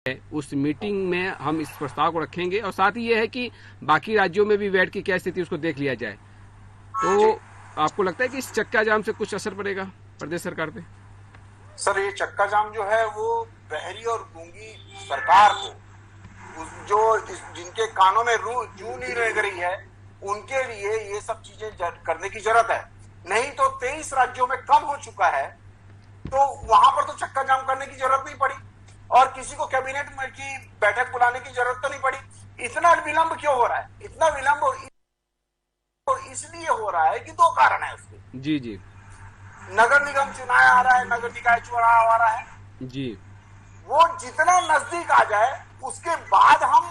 उस मीटिंग में हम इस प्रस्ताव को रखेंगे और साथ ही ये है कि बाकी राज्यों में भी वैट की क्या स्थिति उसको देख लिया जाए। तो आपको लगता है कि इस चक्का जाम से कुछ असर पड़ेगा प्रदेश सरकार पे? सर, ये चक्का जाम जो है वो बहरी और गूंगी सरकार को, जो जिनके कानों में जू नहीं रह रही है, उनके लिए ये सब चीजें करने की जरूरत है। नहीं तो 23 राज्यों में कम हो चुका है, तो वहां पर तो चक्का जाम करने की जरूरत नहीं पड़ी और किसी को कैबिनेट में की बैठक बुलाने की जरूरत तो नहीं पड़ी। इतना विलंब क्यों हो रहा है? इतना विलंब इसलिए हो रहा है कि दो कारण है उसके। जी जी। नगर निगम चुनाव आ रहा है, नगर निकाय चुनाव आ रहा है जी। वो जितना नजदीक आ जाए उसके बाद हम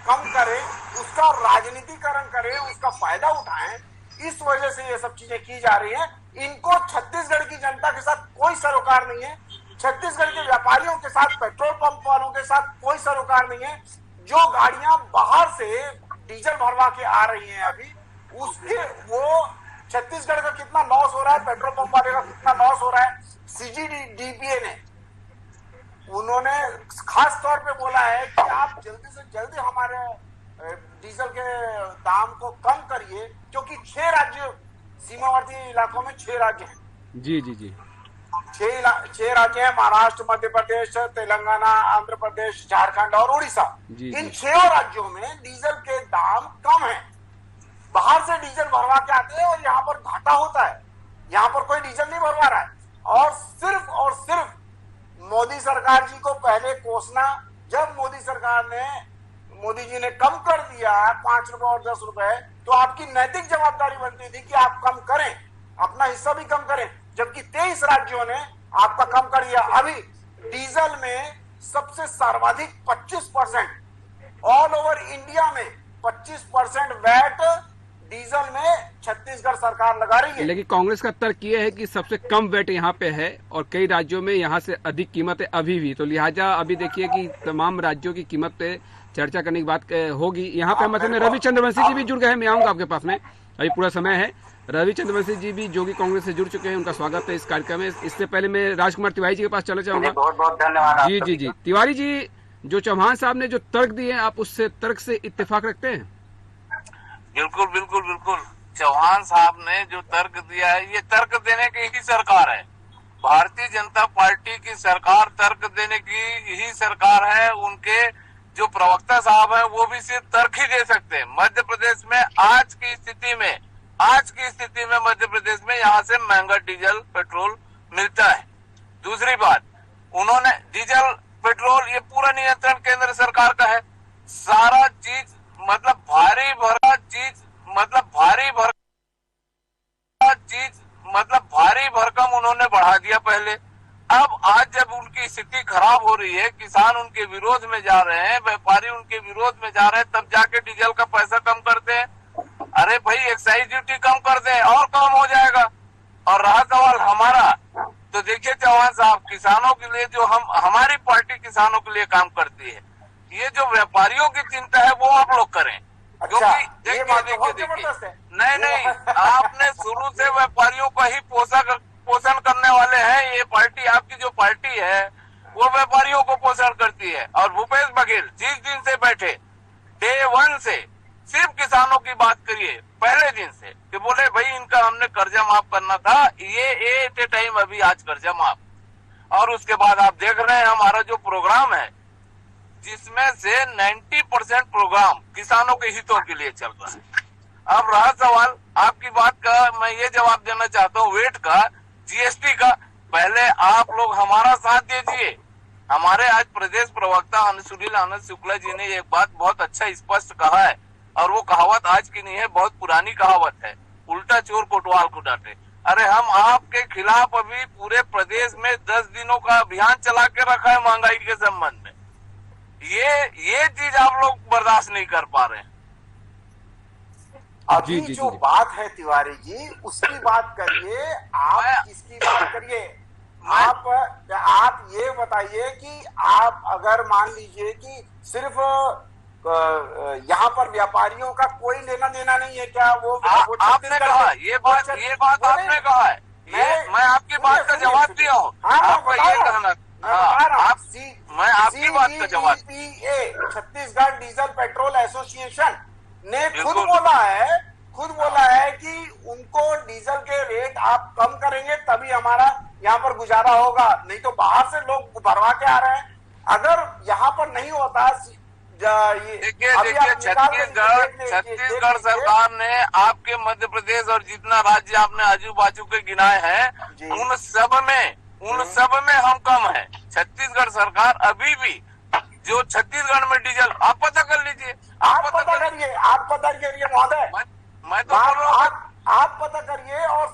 कम करें, उसका राजनीतिकरण करें, उसका फायदा उठाएं, इस वजह से ये सब चीजें की जा रही हैं। इनको छत्तीसगढ़ की जनता के साथ कोई सरोकार नहीं है, छत्तीसगढ़ के व्यापारियों के साथ, पेट्रोल पंप वालों के साथ कोई सरोकार नहीं है। जो गाड़ियां बाहर से डीजल भरवा के आ रही हैं अभी, उसके वो छत्तीसगढ़ का कितना लॉस हो रहा है, पेट्रोल पंप वाले का कितना लॉस हो रहा है। सीजीडीपीए ने उन्होंने खास तौर पे बोला है कि आप जल्दी से जल्दी हमारे डीजल के दाम को कम करिए, क्योंकि 6 राज्य सीमावर्ती इलाकों में 6 राज्य हैं। जी जी जी। 6 राज्य हैं, महाराष्ट्र, मध्य प्रदेश, तेलंगाना, आंध्र प्रदेश, झारखंड और उड़ीसा। इन 6 राज्यों में डीजल के दाम कम हैं। बाहर से डीजल भरवा के आते हैं और यहाँ पर घाटा होता है। यहाँ पर कोई डीजल नहीं भरवा रहा है और सिर्फ मोदी सरकार जी को पहले कोसना। जब मोदी जी ने कम कर दिया 5 रुपए और 10 रुपए, तो आपकी नैतिक जवाबदारी बनती थी कि आप कम करें, अपना हिस्सा भी कम करें, जबकि 23 राज्यों ने आपका कम कर दिया। अभी डीजल में सबसे सर्वाधिक 25% ऑल ओवर इंडिया में 25% वैट डीजल में छत्तीसगढ़ सरकार लगा रही है। लेकिन कांग्रेस का तर्क ये है कि सबसे कम वैट यहाँ पे है और कई राज्यों में यहाँ से अधिक कीमत है अभी भी। तो लिहाजा अभी देखिए कि तमाम राज्यों की कीमत पे चर्चा करने की बात होगी। यहाँ पे मतलब में रवि चंद्रवंशी जी भी जुड़ गए हैं। मैं आऊंगा आपके पास में, अभी पूरा समय है। रवि चंद्रवंशी जी भी जो कि कांग्रेस से जुड़ चुके हैं, उनका स्वागत है इस कार्यक्रम में। इससे पहले मैं राजकुमार तिवारी जी के पास चला चाहूंगा। बहुत बहुत धन्यवाद। जी जी जी। तिवारी जी, जो चौहान साहब ने जो तर्क दिए, आप उससे तर्क से इत्तेफाक रखते हैं? बिल्कुल बिल्कुल बिल्कुल। चौहान साहब ने जो तर्क दिया है, ये तर्क देने की ही सरकार है। भारतीय जनता पार्टी की सरकार तर्क देने की ही सरकार है। उनके जो प्रवक्ता साहब हैं वो भी सिर्फ तर्क ही दे सकते हैं। मध्य प्रदेश में आज की स्थिति में मध्य प्रदेश में यहाँ से महंगा डीजल पेट्रोल मिलता है। दूसरी बात, उन्होंने डीजल पेट्रोल ये पूरा नियंत्रण केंद्र सरकार का है। सारा चीज मतलब भारी भरकम उन्होंने बढ़ा दिया पहले। अब आज जब उनकी स्थिति खराब हो रही है, किसान उनके विरोध में जा रहे हैं, व्यापारी उनके विरोध में जा रहे हैं, तब जाके डीजल का पैसा कम करते हैं। अरे भाई, एक्साइज ड्यूटी कम कर दें और कम हो जाएगा। और रहा सवाल हमारा, तो देखिए चौहान साहब, किसानों के लिए जो हमारी पार्टी किसानों के लिए काम करती है, ये जो व्यापारियों की चिंता है वो आप लोग करें। क्योंकि देखिए नहीं, आपने शुरू से व्यापारियों का ही पोषण करने वाले हैं। ये पार्टी, आपकी जो पार्टी है वो व्यापारियों को पोषण करती है। और भूपेश बघेल जिस दिन से बैठे, डे 1 से सिर्फ किसानों की बात करिए, पहले दिन से, कि बोले भाई इनका हमने कर्जा माफ करना था, ये एट ए टाइम अभी आज कर्जा माफ। और उसके बाद आप देख रहे हैं हमारा जो प्रोग्राम है, जिसमें से 90% प्रोग्राम किसानों के हितों के लिए चल रहा है। अब रहा सवाल आपकी बात का, मैं ये जवाब देना चाहता हूँ वेट का, जीएसटी का। पहले आप लोग हमारा साथ दीजिए। हमारे आज प्रदेश प्रवक्ता सुनील आनंद शुक्ला जी ने एक बात बहुत अच्छा स्पष्ट कहा है, और वो कहावत आज की नहीं है, बहुत पुरानी कहावत है, उल्टा चोर कोतवाल को डांटे। अरे हम आपके खिलाफ अभी पूरे प्रदेश में 10 दिनों का अभियान चला के रखा है महंगाई के संबंध में। ये चीज आप लोग बर्दाश्त नहीं कर पा रहे हैं। अभी जो बात है तिवारी जी, उसकी बात करिए। आप किसकी बात करिए? आप ये बताइए कि आप अगर मान लीजिए कि सिर्फ यहाँ पर व्यापारियों का कोई लेना देना नहीं है क्या? वो आपने कहा ये बात आपने कहा है, मैं आपकी बात का जवाब दिया हूँ। आपका ये कहना मैं आपकी बात का जवाब, छत्तीसगढ़ डीजल पेट्रोल एसोसिएशन ने खुद बोला है कि उनको डीजल के रेट आप कम करेंगे तभी हमारा यहाँ पर गुजारा होगा, नहीं तो बाहर से लोग भरवा के आ रहे हैं। अगर यहाँ पर नहीं होता, देखिए छत्तीसगढ़ सरकार ने आपके मध्य प्रदेश और जितना राज्य आपने आजू बाजू के गिनाए हैं उन सब में हम कम है। छत्तीसगढ़ सरकार अभी भी जो छत्तीसगढ़ में डीजल, आप पता कर लीजिए, आप पता करिए महोदय, मैं तो बोल रहा हूँ आप पता करिए। और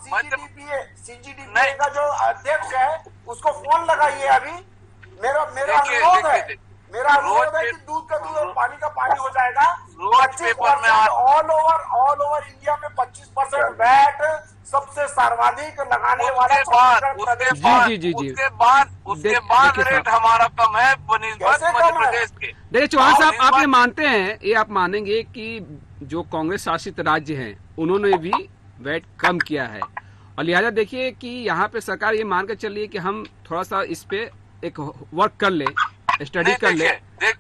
सीजीडीपीए का जो अध्यक्ष है उसको फोन लगाइए अभी। मेरा अनुरोध है कि दूध का दूध और पानी का पानी हो जाएगा। 25% ऑल ओवर इंडिया में 25% वैट सबसे सर्वाधिक लगाने वाला उसके बाद रेट हमारा कम है मध्य प्रदेश के। देखिए चौहान साहब, आप ये मानते हैं, ये आप मानेंगे कि जो कांग्रेस शासित राज्य हैं उन्होंने भी वैट कम किया है, और लिहाजा देखिए कि यहाँ पे सरकार ये मान कर चल रही है कि हम थोड़ा सा इस पे एक वर्क कर ले, स्टडी कर ले।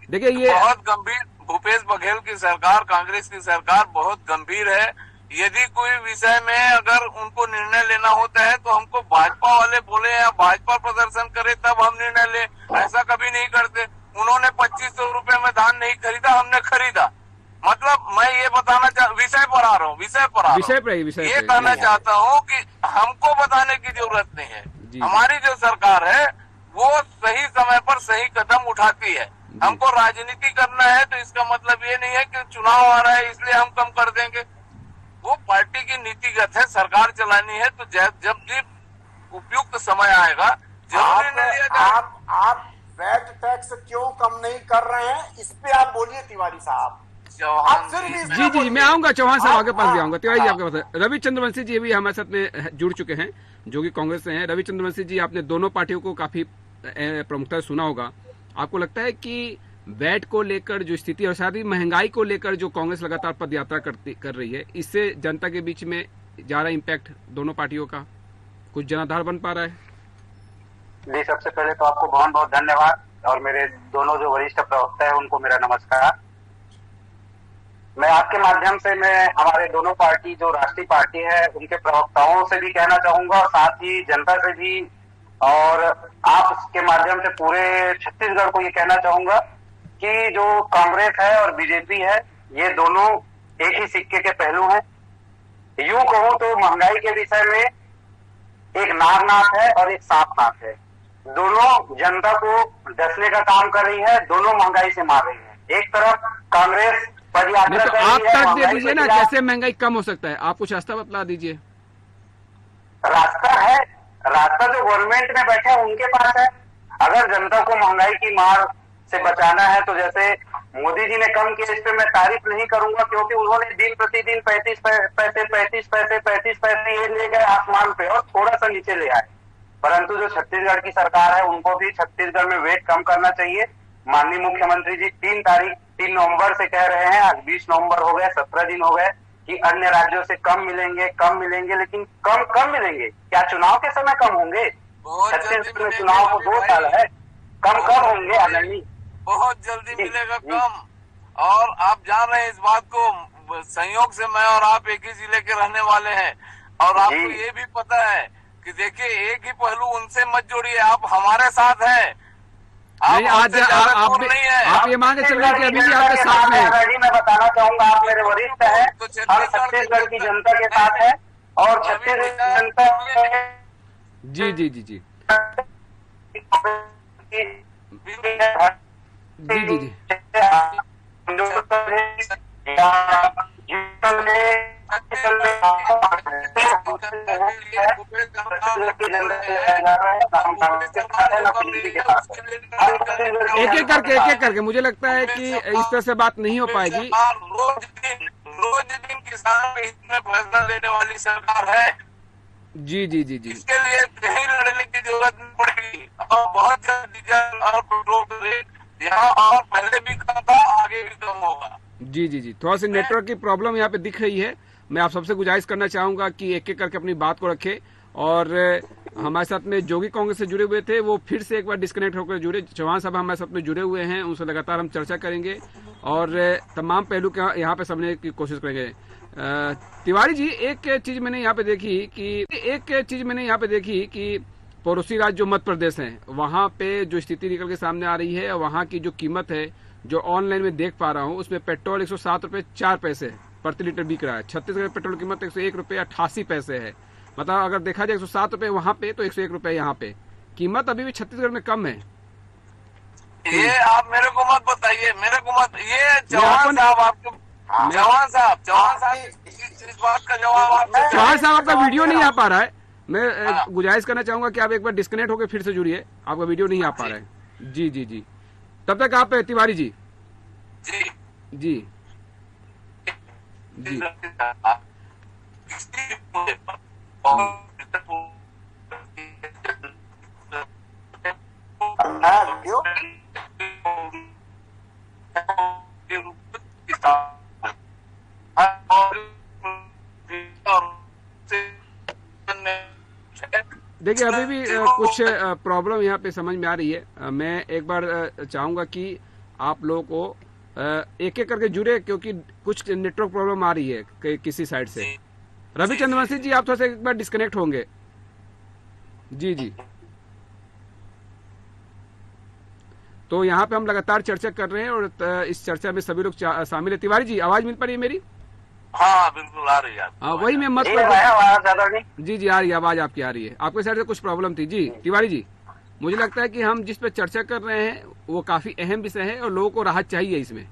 देखिए ये बहुत गंभीर, भूपेश बघेल की सरकार, कांग्रेस की सरकार बहुत गंभीर है। यदि कोई विषय में अगर उनको निर्णय लेना होता है तो हमको भाजपा वाले बोले या भाजपा प्रदर्शन करे तब हम निर्णय ले, ऐसा कभी नहीं करते। उन्होंने 2500 रुपए में धान नहीं खरीदा, हमने खरीदा। मतलब मैं ये बताना विषय पर आ रहा हूँ, ये कहना चाहता हूँ कि हमको बताने की जरूरत नहीं है। हमारी जो सरकार है वो सही समय पर सही कदम उठाती है। हमको राजनीति करना है तो इसका मतलब ये नहीं है कि चुनाव आ रहा है इसलिए हम कम कर देंगे। वो पार्टी की नीतिगत है, सरकार चलानी है तो जब भी उपयुक्त समय आएगा जरूर निर्णय लिया जाएगा। आप वैट टैक्स क्यों कम नहीं कर रहे हैं, इस पे आप बोलिए तिवारी साहब। जी, मैं आऊंगा चौहान साहब, आपके पास भी आऊंगा। तिवारी जी आपके पास रवि चंद्रवंशी जी भी हमारे साथ में जुड़ चुके हैं जो कि कांग्रेस से हैं। रवि चंद्रवंशी जी, आपने दोनों पार्टियों को काफी प्रमुखता से सुना होगा। आपको लगता है कि वैट को लेकर जो स्थिति और साथ ही महंगाई को लेकर जो कांग्रेस लगातार पदयात्रा कर रही है, इससे जनता के बीच में ज्यादा इम्पैक्ट दोनों पार्टियों का कुछ जनाधार बन पा रहा है? जी, सबसे पहले तो आपको बहुत बहुत धन्यवाद और मेरे दोनों जो वरिष्ठ प्रवक्ता है उनको मेरा नमस्कार। मैं आपके माध्यम से मैं हमारे दोनों पार्टी जो राष्ट्रीय पार्टी है उनके प्रवक्ताओं से भी कहना चाहूंगा और साथ ही जनता से भी और आपके माध्यम से पूरे छत्तीसगढ़ को ये कहना चाहूंगा कि जो कांग्रेस है और बीजेपी है ये दोनों एक ही सिक्के के पहलू हैं। यूं कहूं तो महंगाई के विषय में एक नाग है और एक सांप नाक है। दोनों जनता को डसने का काम कर रही है, दोनों महंगाई से मार रही है। एक तरफ कांग्रेस पदयात्रा तो आप तक दे दीजिए ना, कैसे महंगाई कम हो सकता है, आप कुछ रास्ता बतला दीजिए। रास्ता है, रास्ता जो गवर्नमेंट में बैठे हैं उनके पास है। अगर जनता को महंगाई की मार से बचाना है तो जैसे मोदी जी ने कम किया, इस पे मैं तारीफ नहीं करूंगा क्योंकि उन्होंने दिन प्रतिदिन 35 पैसे ये ले गए आसमान पे और थोड़ा सा नीचे ले आए। परंतु जो छत्तीसगढ़ की सरकार है उनको भी छत्तीसगढ़ में वेट कम करना चाहिए। माननीय मुख्यमंत्री जी 3 नवंबर से कह रहे हैं, आज 20 नवंबर हो गए, 17 दिन हो गए कि अन्य राज्यों से कम मिलेंगे, लेकिन कम मिलेंगे क्या? चुनाव के समय कम होंगे? छत्तीसगढ़ में चुनाव को 2 साल है, कम होंगे आदरणीय, बहुत जल्दी मिलेगा कम। और आप जान रहे हैं इस बात को, संयोग से मैं और आप एक ही जिले के रहने वाले हैं और आपको ये भी पता है कि देखिए एक ही पहलू उनसे मत जोड़िए, आप हमारे साथ हैं। नहीं, आज आप ये मान के चल रहे हैं कि अभी भी आपके साथ में है। मैं बताना चाहूंगा, आप मेरे वरिष्ठ हैं, हम छत्तीसगढ़ की जनता के साथ है और छत्तीसगढ़ जनता जी जी जी जी जी जी जी एक एक करके मुझे लगता है कि इस तरह से बात नहीं हो पाएगी। रोज दिन किसानों के हित में फैसला लेने वाली सरकार है। जी जी जी जी, इसके लिए कहीं लड़ने की जरूरत नहीं पड़ेगी और बहुत जल्द डीजल और पेट्रोल का रेट यहाँ और पहले भी कम था, आगे भी कम होगा। जी जी जी, थोड़ा सी नेटवर्क की प्रॉब्लम यहाँ पे दिख रही है। मैं आप सबसे गुजारिश करना चाहूंगा कि एक एक करके अपनी बात को रखें और हमारे साथ में जोगी कांग्रेस से जुड़े हुए थे, वो फिर से एक बार डिस्कनेक्ट होकर जुड़े। चौहान साहब हमारे साथ में जुड़े हुए हैं, उनसे लगातार हम चर्चा करेंगे और तमाम पहलू के यहाँ पे समझने की कोशिश करेंगे। तिवारी जी, एक चीज मैंने यहाँ पे देखी कि पड़ोसी राज्य जो मध्य प्रदेश है, वहाँ पे जो स्थिति निकल के सामने आ रही है, वहाँ की जो कीमत है जो ऑनलाइन में देख पा रहा हूँ, उसमें पेट्रोल 107 रुपये 4 पैसे प्रति लीटर बिक रहा है। छत्तीसगढ़ पेट्रोल कीमत 101 रुपये 88 पैसे है। मतलब अगर देखा जाए 107 रुपये वहाँ पे तो 101 रुपये यहाँ पे। कीमत अभी भी छत्तीसगढ़ में कम है। ये आप मेरे को मत बताइए, ये चौहान साहब इस बात का जवाब चौहान साहब आपका वीडियो नहीं आ पा रहा है। मैं गुजारिश करना चाहूंगा कि आप एक बार डिस्कनेक्ट होकर फिर से जुड़िए, आपका वीडियो नहीं आ पा रहा है। जी जी जी, तब तक आप तिवारी जी जी जी जी देखिए, अभी भी कुछ प्रॉब्लम यहाँ पे समझ में आ रही है। मैं एक बार चाहूंगा कि आप लोगों को एक एक करके जुड़े, क्योंकि कुछ नेटवर्क प्रॉब्लम आ रही है किसी साइड से। रवि चंद्रवंशी जी, आप थोड़ा सा एक बार डिस्कनेक्ट होंगे। जी जी, तो यहाँ पे हम लगातार चर्चा कर रहे हैं और इस चर्चा में सभी लोग शामिल है। तिवारी जी, आवाज मिल पा रही है मेरी? हाँ बिल्कुल आ रही है। हाँ, वही मैं मत जी जी आ रही है, आवाज आपकी आ रही है। आपके साइड से कुछ प्रॉब्लम थी। जी तिवारी जी, मुझे लगता है कि हम जिस पे चर्चा कर रहे हैं वो काफी अहम विषय है और लोगों को राहत चाहिए इसमें।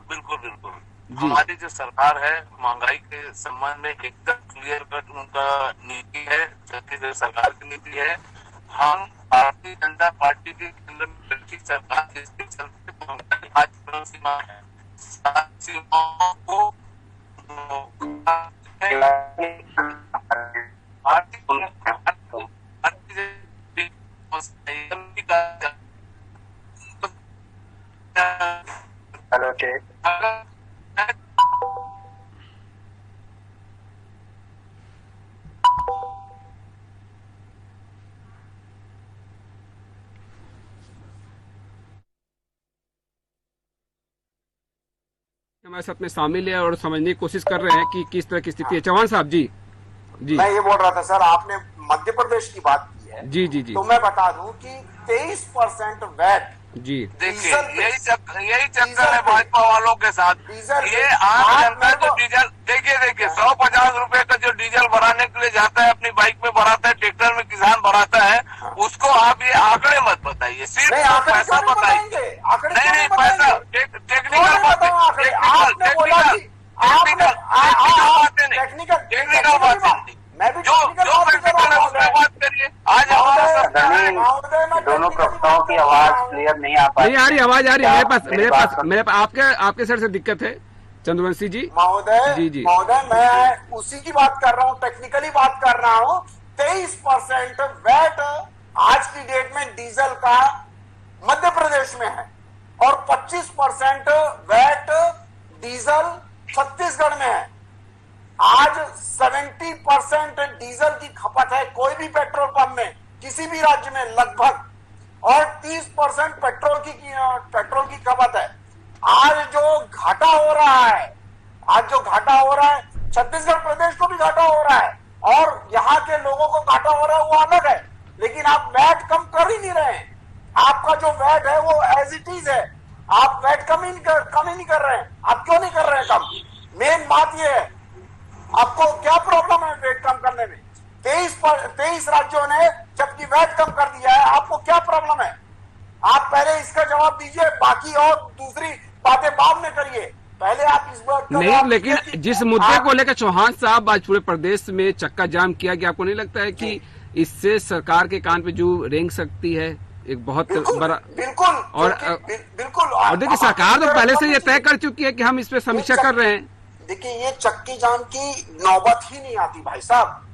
बिल्कुल बिल्कुल, हमारी जो सरकार है महंगाई के संबंध में एकदम क्लियर कट उनका नीति है, छत्तीसगढ़ सरकार की नीति है। हम भारतीय जनता पार्टी के केंद्र में सरकार जिसके चलते महंगाई आज सीमा है, सीमाओं को हेलो ठीक हमारे साथ में शामिल है और समझने की कोशिश कर रहे हैं कि किस तरह की स्थिति है। चौहान साहब जी जी, मैं ये बोल रहा था सर, आपने मध्य प्रदेश की बात की है। जी जी जी, तो मैं बता दूं कि 23% वैट जी देखिए यही चक्कर है भाजपा वालों के साथ। ये आम जनता जो डीजल देखिए 150 रुपए का जो डीजल भराने के लिए जाता है, अपनी बाइक में भराता है, ट्रैक्टर में किसान भराता है, उसको आप ये आंकड़े मत बताइए, सिर्फ पैसा बताइए। नहीं पैसा टेक्निकल बातें टेक्निकल बातें जो प्रैक्टिकल है उसमें बात करिए। आज हमारा दोनों प्रवक्ताओं की आवाज क्लियर नहीं आ पा नहीं आ रही, आवाज आ रही है मेरे पास आपके साइड से दिक्कत है चंद्रवंशी जी। महोदय जी जी महोदय, मैं उसी की बात कर रहा हूँ, टेक्निकली बात कर रहा हूँ। 23% वैट आज की डेट में डीजल का मध्य प्रदेश में है और 25% वैट डीजल छत्तीसगढ़ में है। आज 70% डीजल की खपत है कोई भी पेट्रोल पंप में किसी भी राज्य में लगभग, और 30% पेट्रोल की खपत है। आज जो घाटा हो रहा है, छत्तीसगढ़ प्रदेश को भी घाटा हो रहा है और यहाँ के लोगों को घाटा हो रहा है, वो अलग है। लेकिन आप वैट कम कर ही नहीं रहे हैं। आपका जो वैट है वो एज इट इज है, आप वैट कम ही नहीं कर रहे हैं। आप क्यों नहीं कर रहे हैं कम? मेन बात ये है, आपको क्या प्रॉब्लम है वेट कम करने में? 23 राज्यों ने जबकि वैट कम कर दिया है, आपको क्या प्रॉब्लम है? आप पहले इसका जवाब दीजिए, बाकी और दूसरी बातें बाद में करिए। पहले आप इस बात नहीं, लेकिन जिस मुद्दे को लेकर चौहान साहब आज पूरे प्रदेश में चक्का जाम किया गया, आपको नहीं लगता है कि इससे सरकार के कान पे जू रेंग सकती है एक बहुत बड़ा? बिल्कुल बिल्कुल। और देखिए, सरकार तो पहले से ये तय कर चुकी है कि हम इस पे समीक्षा कर रहे हैं। देखिए, ये चक्की जाम की नौबत ही नहीं आती भाई साहब,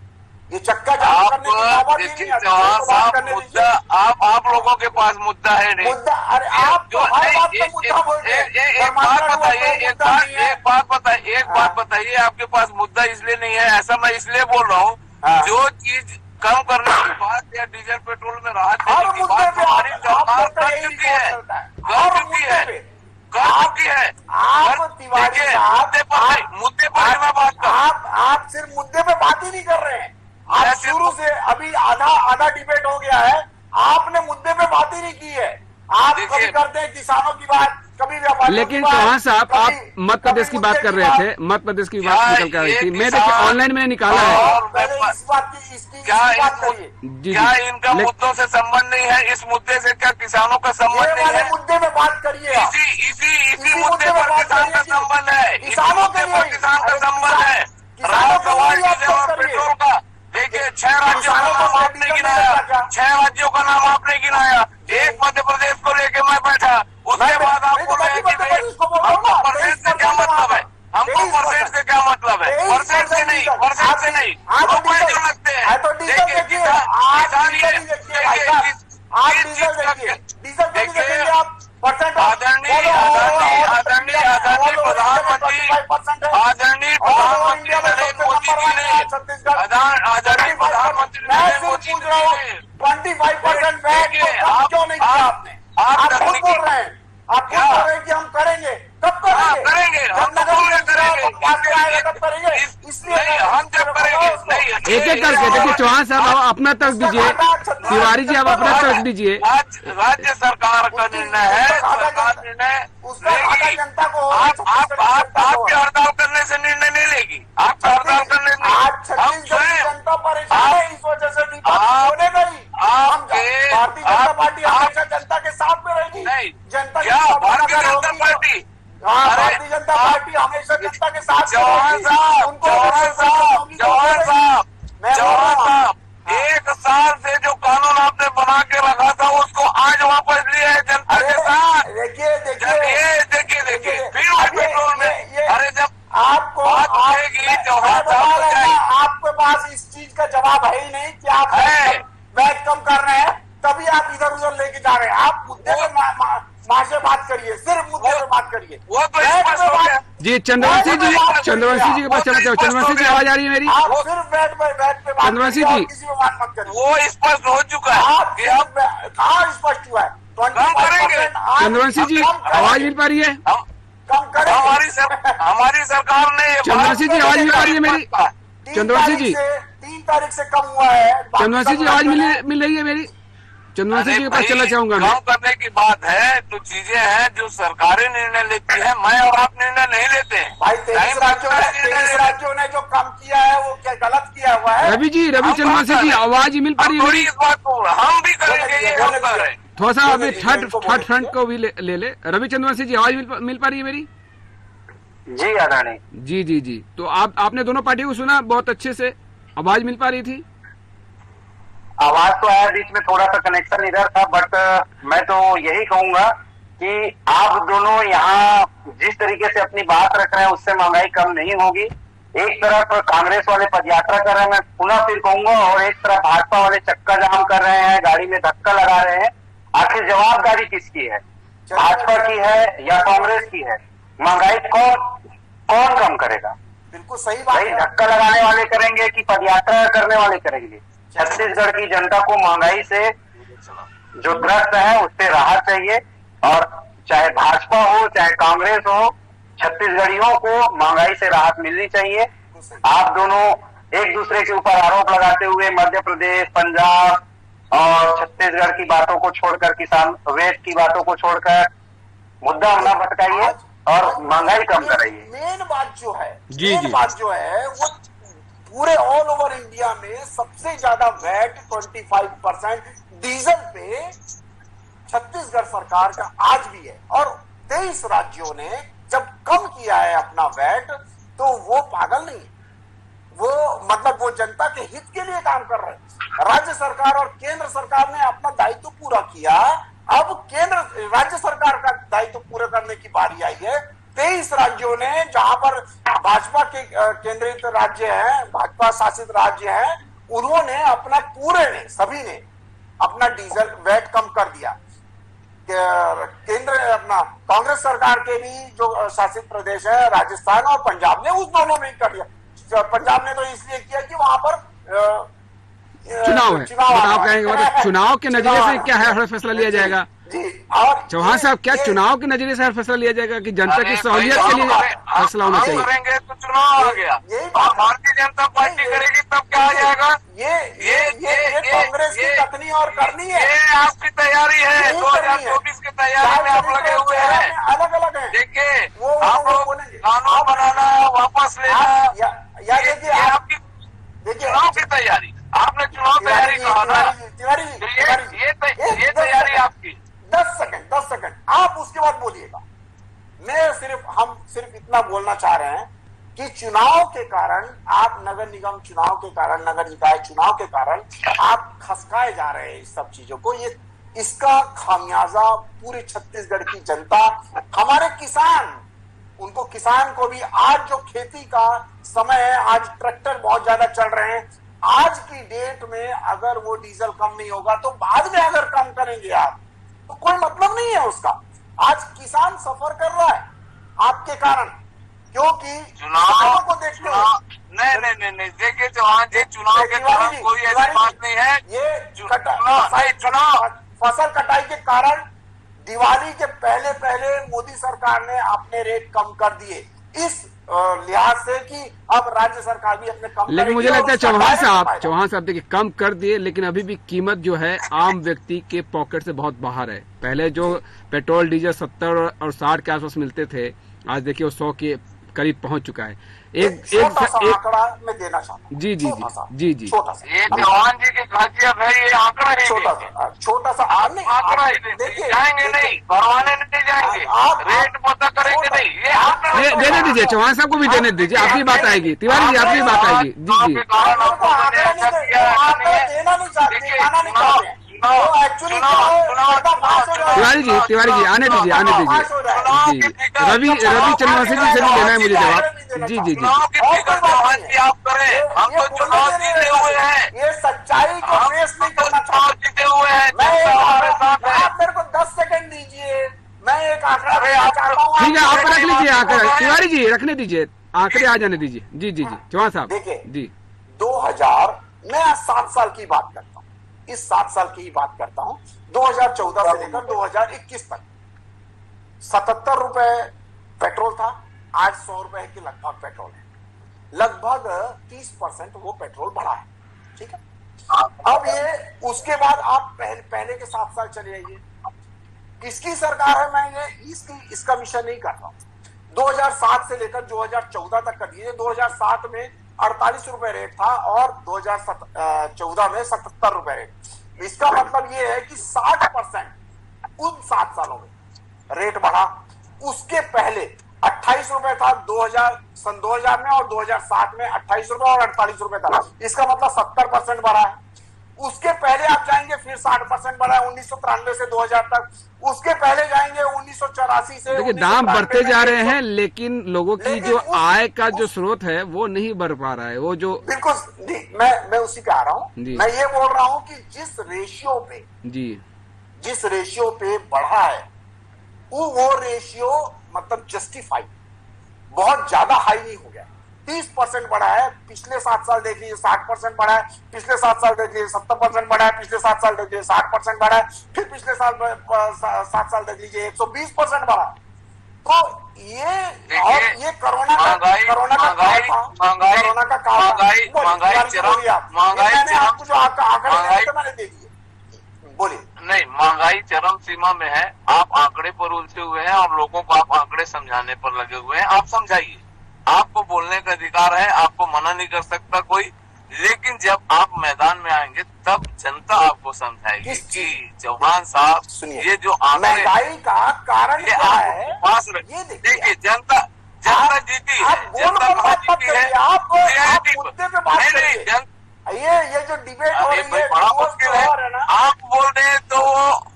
ये चक्का जाम करने की नौबत ही नहीं आती। मुद्दा आप लोगों के पास मुद्दा है नहीं। मुद्दा, अरे आप जो हर बात पे मुद्दा बोलते हैं। एक बात बताइए, आपके पास मुद्दा इसलिए नहीं है, ऐसा मैं इसलिए बोल रहा हूँ, जो चीज कम करने की बात या डीजल पेट्रोल में राहत हर देने की मुद्दे बात पे हमारी सरकार आपका कर यही चुकी है, रिपोर्ट चलता है। कर हर चुकी मुद्दे है, पे कर चुकी है। आप तिवारी देखिए, साहब, मुद्दे पर ही मैं बात कर रहा हूं। आप सिर्फ मुद्दे पे बात ही नहीं कर रहे हैं। आप मैं सिर्फ- शुरू से अभी आधा डिबेट हो गया है, आपने मुद्दे पे बात ही नहीं की है। आप देखिए- कभी करते हैं किसानों की बात, कभी व्यापारियों की लेकिन बात, चौहान साहब आप कभी- मध्य प्रदेश कभी की बात मुद्दे कर रहे बात। थे, मध्य प्रदेश की बात क्या निकल कर आई ये थी। मैं किसान- देखिए ऑनलाइन में निकाला है। और पहले इस बात की इसकी क्या बात इस करिए। जी क्या जी इनका मुद्दों से संबंध नहीं है? इस मुद्दे से क्या किसानों का संबंध ये नहीं वाले है? मुद्दे में बात करिए आप। इसी मुद्दे पर किसान का संबंध है। इसी किसानों मुद्दे के पर लिए किसान का संबंध है। किसानों रहा के सवाल लिए आप डीजल और बात करिए। पेट्रोल का, देखिए 6 राज्यों का किसानों को नाम आपने डीजल गिनाया, मिलेगा क्या? 6 राज्यों का नाम आपने गिनाया, एक मध्य प्रदेश को लेके मैं बैठा, उसके बाद आप नहीं तो बोल रहे मैं हैं भी कि मध्य प्रदेश को बोल रहा हूँ हमको ना, परसेंट से क्या 23% मतलब है? हमको 23% परसेंट से क्या मतलब है? 23% परसेंट से नहीं, डीजल। परसेंट से नहीं, आप तो रुपए डीजल- जो लगते हैं। हाँ, तो डीजल देखिए, देखिए, किसान आप किसान डीजल ये ही देखिए भाई देखिए, साहब, आप इस डीजल चीज का- देखिए, डीजल क्यों नहीं देखिए, देखेंगे आप? परसेंट आदरणीय प्रधानमंत्री नरेंद्र मोदी जी ने, आदरणीय प्रधानमंत्री नरेंद्र मोदी जी ने 25% वैट देखिए, क्यों नहीं किया आपने? आप आप खुद तकनीकी- बोल रहे हैं, आप खुद क्या? बोल रहे हैं कि हम करेंगे, कब हाँ, करेंगे? करेंगे, हम जब तो पूरे करेंगे। पास में आएगा तब करेंगे। इसलिए नहीं, हम जब करेंगे नहीं, एक एक करके देखिए चौहान साहब आप अपना तर्क दीजिए, तिवारी जी आप अपना तर्क दीजिए। आज राज्य सरकार का निर्णय है, सरकार निर्णय उसका आधा लेगी। जनता को आपके हड़ताल करने से निर्णय नहीं लेगी, आपका हड़ताल करने से आज हम छत्तीसगढ़ की स्वयं जनता परेशान है, इस वजह से आप- होने गई। भारतीय जनता पार्टी हमेशा जनता के साथ में रहेगी। नहीं, जनता की क्या भावना भारतीय अगर जनता होगी तो- पार्टी? हाँ, अरे, भारतीय जनता पार्टी हमेशा जनता के साथ में चौहान रहेगी। साहब, उनको चौहान अगर साहब, होगी तो चौहान करेगी। साहब, मैं बोल चौहान रहा हूँ। साहब, 1 साल से जो कानून आपने बना के रखा था उसको आज वापस लिया है जनता अरे के साथ। देखिए जब देखिए ये देखिए फिर वो अब पेट्रोल में, ये अरे जब आपको बात आप- उठेगी, मैं चौहान बता साहब रहा हूं जाएगी। ना, आपके पास इस चीज का जवाब है ही नहीं कि आप है। वैट कम कर रहे हैं, तभी आप इधर उधर लेके जा रहे हैं। आप मुद्दे पे माँ से बात करिए, सिर्फ मुद्दे पे बात करिए। वो तो वैट स्पष्ट पे हो बात- गया। जी चंद्रवंशी जी के पास चलते हो। चंद्रवंशी जी आवाज आ रही है मेरी? आप सिर्फ वैट पे बात चंद्रवंशी करिए और जी। किसी पे बात मत करिए। वो स्पष्ट हो चुका है आप कि हम कहाँ स्पष्ट हुआ है? 25% आप चंद्रवंशी जी कम करेंगे। आवाज मिल पा रही है? कम करेंगे। हमारी सरकार ने ये चंद्रवंशी जी आवाज मिल पा रही है मेरी? 3 चंद्रवंशी जी। तारीख से कम हुआ है। चंद्रवंशी जी आवाज मिल रही है मेरी? चंद्रवंशी जी के पास चलना चाहूंगा मैं। काम करने की बात है तो चीजें हैं जो सरकारें निर्णय लेती है, मैं और आप निर्णय नहीं लेते हैं। भाई 23 टाइम लगता है निर्णय लेने में। राज्यों ने जो कम किया है वो क्या गलत किया हुआ है? रवि हम चंद्रवंशी बात जी कर रहे हैं। आवाज मिल पा रही है थोड़ी मेरी? इस बात को हम भी करेंगे, ये हम कर रहे हैं। थोड़ा सा अभी बोलिए, थर्ड इनको थर्ड बोलिए। फ्रंट को भी ले ले। रवि चंद्रवंशी जी आवाज मिल पा रही है मेरी? जी आदरणीय। जी तो आपने दोनों पार्टियों को सुना बहुत अच्छे से, आवाज मिल पा रही थी? आवाज तो आया, बीच में थोड़ा सा कनेक्शन इधर था, बट मैं तो यही कहूंगा कि आप दोनों यहाँ जिस तरीके से अपनी बात रख रहे हैं उससे महंगाई कम नहीं होगी। एक तरफ कांग्रेस वाले पदयात्रा कर रहे हैं, मैं पुनः फिर कहूंगा, और एक तरफ भाजपा वाले चक्का जाम कर रहे हैं, गाड़ी में धक्का लगा रहे हैं। आखिर जवाबदारी किसकी है? भाजपा की है या कांग्रेस की है? महंगाई कौन कम करेगा? बिल्कुल सही बात भाई है। धक्का लगाने वाले करेंगे कि पदयात्रा करने वाले करेंगे? छत्तीसगढ़ की जनता को महंगाई से जो ग्रस्त है उससे राहत चाहिए, और चाहे भाजपा हो चाहे कांग्रेस हो, छत्तीसगढ़ियों को महंगाई से राहत मिलनी चाहिए। आप दोनों एक दूसरे के ऊपर आरोप लगाते हुए मध्य प्रदेश, पंजाब और छत्तीसगढ़ की बातों को छोड़कर, किसान वेट की बातों को छोड़कर मुद्दा न भटकाइए और महंगाई कम कराइए। मेन बात जो है, जी। बात जो है वो पूरे ऑल ओवर इंडिया में सबसे ज्यादा वैट 25% डीजल पे छत्तीसगढ़ सरकार का आज भी है। और 23 राज्यों ने जब कम किया है अपना वैट तो वो पागल नहीं है, वो मतलब वो जनता के हित के लिए काम कर रहे हैं। राज्य सरकार और केंद्र सरकार ने अपना दायित्व पूरा किया, अब राज्य सरकार का दायित्व पूरा करने की बारी आई है। 23 राज्यों ने, जहां पर भाजपा के केंद्रित राज्य हैं, भाजपा शासित राज्य हैं, उन्होंने अपना सभी ने अपना डीजल वैट कम कर दिया। केंद्र अपना कांग्रेस सरकार के भी जो शासित प्रदेश है राजस्थान और पंजाब ने उस दोनों में कर दिया। पंजाब ने तो इसलिए किया कि वहां पर चुनाव है, बताओ कहेंगे मतलब चुनाव के नजरिए से क्या है हर फैसला लिया जाएगा जी। और चौहान साहब क्या चुनाव के नजरिए से हर फैसला लिया जाएगा कि जनता की सहूलियत के लिए फैसला होना चाहिए? करेंगे तो चुनाव आ गया, भारतीय जनता पार्टी करेगी तब क्या आ जाएगा? ये कांग्रेस की कथनी और करनी है, ये आपकी तैयारी है, 2024 की तैयारी में आप लगे हुए हैं, अलग अलग है। देखिए आप लोग कानून बनाना, वापस लेना, या देखिए आपकी चुनाव की तैयारी, आपने चुनाव तैयारी कहा ना, ये तैयारी आपकी। 10 सेकंड आप उसके बाद बोलिएगा। हम सिर्फ इतना बोलना चाह रहे हैं कि चुनाव के कारण आप नगर निगम चुनाव के कारण, नगर निकाय चुनाव के कारण आप खसकाए जा रहे हैं इस सब चीजों को। इसका खामियाजा पूरे छत्तीसगढ़ की जनता, हमारे किसान, उनको किसान को भी आज जो खेती का समय है, आज ट्रैक्टर बहुत ज्यादा चल रहे हैं, आज की डेट में अगर वो डीजल कम नहीं होगा तो बाद में अगर कम करेंगे आप तो कोई मतलब नहीं है उसका। आज किसान सफर कर रहा है आपके कारण, क्योंकि चुनाव को देखते हो। नहीं देखिए चौहान जी, चुनाव के कारण कोई ऐसी बात नहीं है। ये चुनाव फसल कटाई के कारण दिवाली के पहले मोदी सरकार ने अपने रेट कम कर दिए, इस लिहाज से कि अब राज्य सरकार भी अपने कम। लेकिन मुझे लगता है चौहान साहब देखिए कम कर दिए, लेकिन अभी भी कीमत जो है आम व्यक्ति के पॉकेट से बहुत बाहर है। पहले जो पेट्रोल डीजल 70 और 60 के आसपास मिलते थे, आज देखिए वो 100 के करीब पहुंच चुका है। एक आंकड़ा मैं देना चाहता हूँ। जी छोटा सा ये चौहान जी की खासियत है, ये आंकड़ा ही छोटा सा आंकड़ा ही देखिए, जाएंगे नहीं, भरवाने नहीं जाएंगे, रेट पता करेंगे नहीं, ये आंकड़ा देने दीजिए, चौहान साहब को भी देने दीजिए, आपकी बात आएगी, तिवारी जी आपकी बात आएगी। जी तिवारी जी आने दीजिए जी। रवि चंद्रवंशी जी से भी लेना है मुझे जवाब। जी आप करें, हम तो चुनाव जीते हुए हैं, ये सच्चाई को फेस नहीं करना चुनाव जीते हुए हैं, आप मेरे को 10 सेकंड दीजिए, मैं एक आंकड़ा ठीक है, आप रख लीजिए आंकड़ा, तिवारी जी रखने दीजिए, आंकड़े आ जाने दीजिए। जी चौहान साहब देखिए जी 2000 मैं 7 साल की बात करता हूँ, इस 7 साल की ही बात करता हूँ, 2014 से लेकर 2021 तक 77 रुपए पेट्रोल था, आज 100 रुपए के लगभग पेट्रोल है, लगभग 30% वो पेट्रोल बढ़ा है। ठीक है, अब ये उसके बाद आप पहले के 7 साल चले जाइए, किसकी सरकार है, मैं ये इसका विषय नहीं कर रहा हूं। 2007 से लेकर 2014 तक कर दीजिए, 2007 में 48 रुपए रेट था और 2014 में 77 रुपए रेट। इसका मतलब ये है कि 60% उन 7 सालों में रेट बढ़ा। उसके पहले 28 रुपए था सन 2000 में, और 2007 में 28 रुपए और 48 रुपए था, इसका मतलब 70% बढ़ा है। उसके पहले आप जाएंगे फिर 60% बढ़ा है 1993 से 2000 तक। उसके पहले जाएंगे 1984 से। देखिए दाम बढ़ते जा रहे हैं, लेकिन लोगों की जो आय का जो स्रोत है वो नहीं बढ़ पा रहा है, वो जो बिल्कुल मैं उसी पे आ रहा हूँ। मैं ये बोल रहा हूँ कि जिस रेशियो पे बढ़ा है वो रेशियो मतलब जस्टिफाइड, बहुत ज्यादा हाई नहीं हो गया। 30% बढ़ा है, पिछले 7 साल देख लीजिए 60% बढ़ा है, पिछले 7 साल देख लीजिए 70% बढ़ा है, पिछले 7 साल देख लीजिए 60% बढ़ा है, फिर पिछले 7 साल देख लीजिए 120% बढ़ा। तो ये कोरोना का आपको जो आंकड़े मैंने दे दिए, बोलिए। नहीं, महंगाई चरम सीमा में है, आप आंकड़े पर उलझे हुए हैं और लोगों को आप आंकड़े समझाने पर लगे हुए हैं। आप समझाइए, आपको बोलने का अधिकार है, आपको मना नहीं कर सकता कोई, लेकिन जब आप मैदान में आएंगे तब जनता आपको समझाएगी कि चौहान साहब ये जो महंगाई का कारण ये आपके पास देखिए, जनता जीती है, जनता कहाँ जीती है, ये जो डिबेट हो रही है बड़ा मुश्किल है। आप बोल रहे हैं तो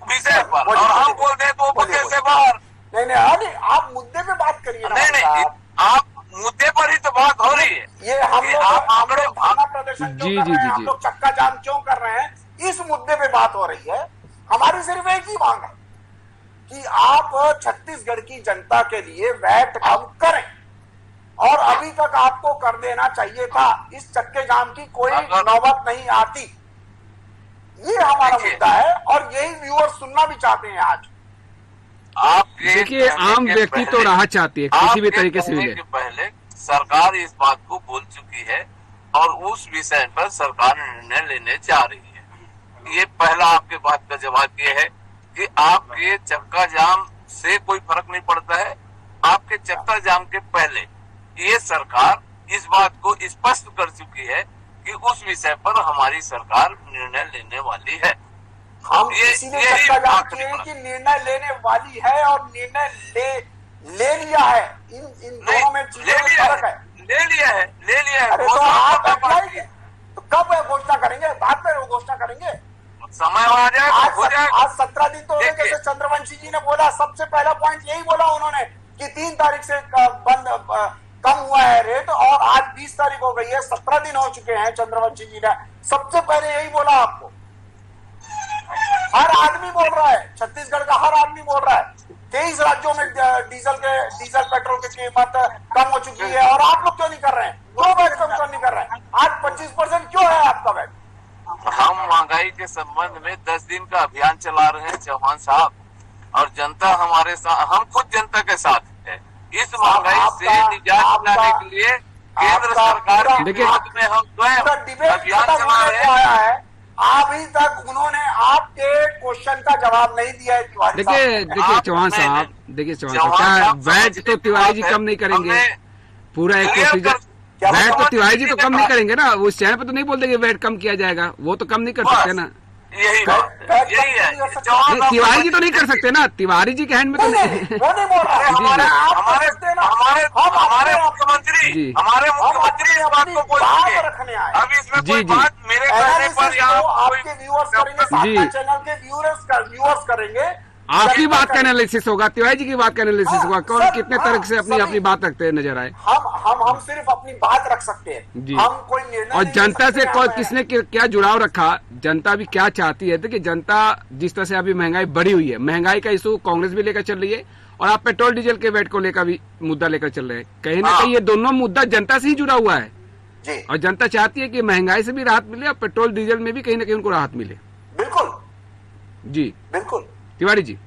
विषय पर, और हम बोल रहे हैं तो मुद्दे से बाहर। नहीं, आप मुद्दे पे बात करिए। नहीं, आप मुद्दे पर ही तो बात हो रही है। ये हम लोग भावना प्रदर्शन क्यों कर रहे हैं, हम लोग चक्का जाम क्यों कर रहे हैं, इस मुद्दे पे बात हो रही है। हमारी सिर्फ एक ही मांग है कि आप छत्तीसगढ़ की जनता के लिए वैट कम करें, और अभी तक आपको कर देना चाहिए था। इस चक्के जाम की कोई नौबत नहीं आती। ये हमारा मुद्दा है और यही व्यूअर्स सुनना भी चाहते हैं आज। देखिए, आम व्यक्ति तो राहत चाहती है, किसी भी तरीके से मिले। पहले सरकार इस बात को बोल चुकी है और उस विषय पर सरकार निर्णय लेने जा रही है। ये पहला आपके बात का जवाब ये है कि आपके चक्का जाम से कोई फर्क नहीं पड़ता है। आपके चक्का जाम के पहले ये सरकार इस बात को स्पष्ट कर चुकी है कि उस विषय पर हमारी सरकार निर्णय लेने वाली है। हम इसीलिए चर्चा जानते हैं कि निर्णय लेने वाली है और निर्णय ले लिया है। इन दोनों में चीजों में फर्क है। ले लिया है। अरे तो आप अप्लाई तो कब घोषणा करेंगे? बाद में वो घोषणा करेंगे, समय आ जाएगा। आज 17 दिन तो हो गए। जैसे चंद्रवंशी जी ने बोला, सबसे पहला पॉइंट यही बोला उन्होंने कि 3 तारीख से कम हुआ है रेट और आज 20 तारीख हो गई है, 17 दिन हो चुके हैं। चंद्रवंशी जी ने सबसे पहले यही बोला आपको। हर आदमी बोल रहा है, छत्तीसगढ़ का हर आदमी बोल रहा है। 23 राज्यों में डीजल पेट्रोल की कीमत कम हो चुकी है और आप लोग क्यों नहीं कर रहे हैं? वो वैट कम क्यों नहीं कर रहे हैं? आज 25% क्यों है आपका वैट? हम महंगाई के संबंध में 10 दिन का अभियान चला रहे हैं चौहान साहब, और जनता हमारे साथ, हम खुद जनता के साथ है। इस महंगाई से निजात दिलाने के लिए केंद्र सरकार के विरोध में हम स्वयं अभियान चला रहे हैं। अभी तक उन्होंने आपके क्वेश्चन का जवाब नहीं दिया है तिवारी साहब। देखिए चौहान साहब, क्या वैट तो तिवारी जी कम नहीं करेंगे? पूरा एक प्रोसीजर, वैट तो तिवारी जी तो कम नहीं करेंगे ना। उस चैनल पर तो नहीं बोल देंगे वैट कम किया जाएगा, वो तो कम नहीं कर सकते ना। यही है, तिवारी जी तो नहीं कर सकते ना, तिवारी जी के हैंड में तो नहीं। वो नहीं बोल रहा। हमारे मुख्यमंत्री इस बात को बोलेंगे। रखने आए अब इसमें कोई बात मेरे कहने पर या आपके व्यूअर्स करेंगे, साधना चैनल के व्यूअर्स करेंगे। आपकी बात का एनालिसिस होगा, तिवारी जी की बात का एनालिसिस होगा। कौन कितने तरह से अपनी बात रखते हैं नजर आए। हम सिर्फ अपनी बात रख सकते हैं जी। हम कोई निर्णय और जनता से किसने क्या जुड़ाव रखा, जनता भी क्या चाहती है। देखिए, जनता जिस तरह से अभी महंगाई बढ़ी हुई है, महंगाई का इशू कांग्रेस भी लेकर चल रही है और आप पेट्रोल डीजल के वैट को लेकर भी मुद्दा लेकर चल रहे हैं। कहीं ना कहीं ये दोनों मुद्दा जनता से ही जुड़ा हुआ है जी। और जनता चाहती है कि महंगाई से भी राहत मिले और पेट्रोल डीजल में भी कहीं ना कहीं उनको राहत मिले। बिल्कुल जी बिल्कुल तिवारी जी।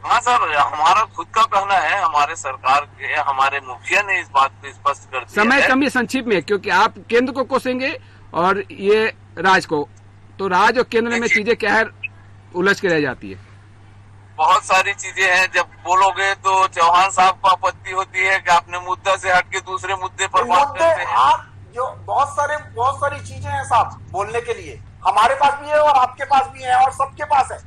हाँ सर, हमारा खुद का कहना है, हमारे सरकार के हमारे मुखिया ने इस बात को स्पष्ट कर दिया समय है। कम है संक्षिप्त में, क्योंकि आप केंद्र को कोसेंगे और ये राज को, तो राज और केंद्र में चीजें क्या है उलझ के रह जाती है। बहुत सारी चीजें हैं, जब बोलोगे तो चौहान साहब को आपत्ति होती है कि आपने मुद्दा से हट के दूसरे मुद्दे पर बात करते हैं। आप जो बहुत सारी चीजें हैं साहब बोलने के लिए, हमारे पास भी है और आपके पास भी है और सबके पास है।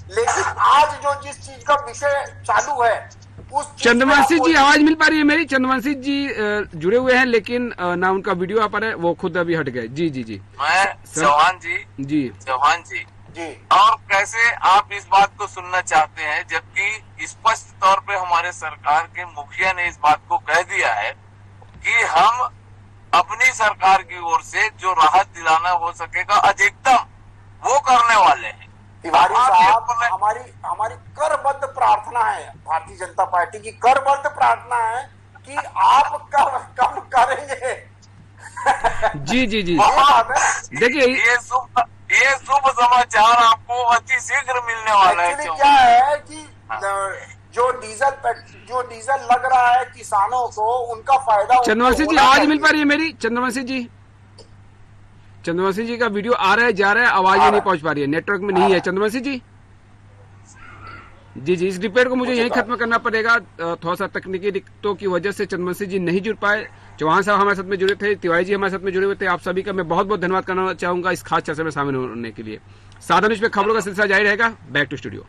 लेकिन आज जो जिस चीज का विषय चालू है उस चंद्रवंशी जी आवाज मिल पा रही है मेरी? चंद्रवंशी जी जुड़े हुए हैं लेकिन ना उनका वीडियो आ पा रहा है, वो खुद अभी हट गए। जी जी जी मैं चौहान जी और कैसे आप इस बात को सुनना चाहते हैं, जबकि स्पष्ट तौर पे हमारे सरकार के मुखिया ने इस बात को कह दिया है कि हम अपनी सरकार की ओर से जो राहत दिलाना हो सकेगा अधिकतम वो करने वाले हैं। तिवारी साहब, हमारी करबद्ध प्रार्थना है, भारतीय जनता पार्टी की करबद्ध प्रार्थना है कि आप कम करेंगे। जी जी जी देखिए, ये शुभ समाचार आपको अति शीघ्र मिलने वाला है। क्या है कि जो डीजल लग रहा है किसानों को, उनका फायदा। चंद्रवंशी जी आवाज मिल पा रही है मेरी? चंद्रवंशी जी का वीडियो आ रहा है जा रहा है, आवाज ही नहीं पहुंच पा रही है, नेटवर्क में नहीं है। चंद्रवंशी जी जी इस डिबेट को मुझे यही खत्म करना पड़ेगा। थोड़ा सा तकनीकी दिक्कतों की वजह से चंद्रवंशी जी नहीं जुड़ पाए। चौहान साहब हमारे साथ में जुड़े थे, तिवारी जी हमारे साथ में जुड़े हुए थे। आप सभी का मैं बहुत बहुत धन्यवाद करना चाहूंगा इस खास चर्चा में शामिल होने के लिए। साधन न्यूज पे खबरों का सिलसिला जारी रहेगा। Back to studio.